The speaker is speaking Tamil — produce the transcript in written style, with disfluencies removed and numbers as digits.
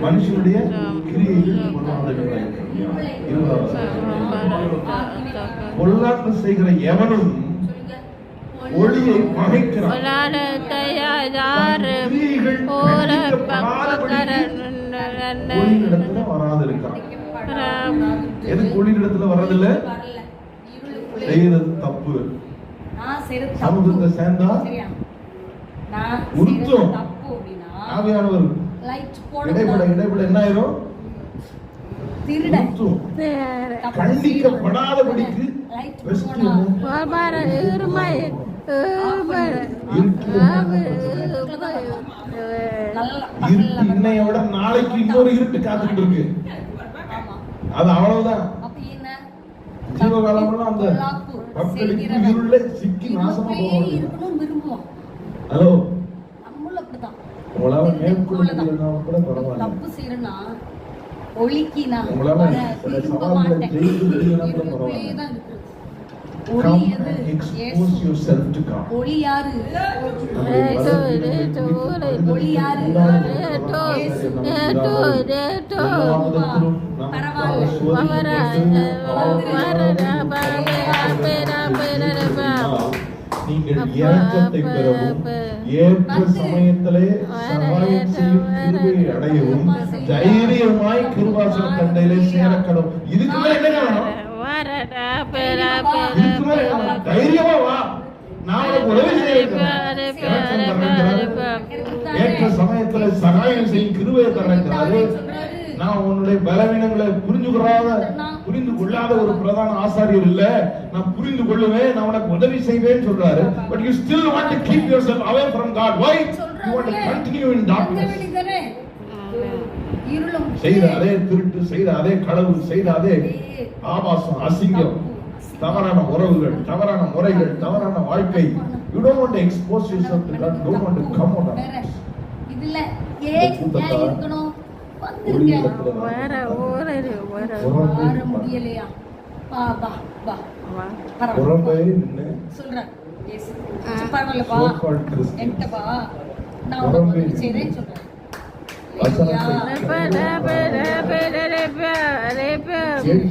மனுஷனுடைய பொல்லாப்பு செய்கிற எவனும் ஒளியை பகைக்கிறான். வராதிருக்கான். எதுக்கு ஒளியிடத்துல வர்றதில்ல? செய்யறது தப்பு. சமூகத்தை சேர்ந்தா உருத்தம் ஆவியானவர் இடைப்பட என்ன ஆயிரும்? கண்டிக்கப்படாதபடிக்கு இன்னையோட நாளைக்கு இன்னொரு இருட்டு காத்துக்கிட்டு இருக்கு. அது அவ்வளவுதான். ஜீவகாலம் அந்த மக்களுக்கு இருள சிக்கி நாசமா போவாங்க. ஹலோ, உங்களால மேற்கொள்ள கூட பரவாயில்ல. தப்பு செய்யறனா ஒளிக்கு நான் விரும்ப மாட்டேன். Expose yourself to God. ஒளி யாரு? ஒளி யாரு? நீங்கள் இரக்கத்தை பெறவும் ஏற்ற சமயத்திலே சகாயம் செய்யும் கிருபையை அடையவும் தைரியமாய் கிருபாசன தண்டையிலே சேரக்கணும். இதுக்கு மேல என்ன வேணும்? தைரியமா வா, நான் உதவி செய்யறேன். ஏற்ற சமயத்துல சகாயம் செய்யும் கிருபையை தர்றாரு. நான் உன்னுடைய பலவீனங்களை புரிந்து கொள்ளாத ஒரு பிரதான ஆசாரியர் இல்ல, நான் புரிந்து கொள்ளுவேன், நான் உனக்கு உதவி செய்வேன் சொல்றாரு. But you still want to keep yourself away from God. Why? You want to continue in darkness. செய்த அதே திருட்டு, செய்த அதே களவு, செய்த அதே ஆபாசம், அசிங்கம், தவறான உறவுகள், தவறான முறைகள், தவறான வாழ்க்கை. You don't want to expose yourself to God. Don't want to come out of it. இதுல இருக்கணும் முடியலையா? சொல்றேன் நான் செய்றேன் சொல்றேன்.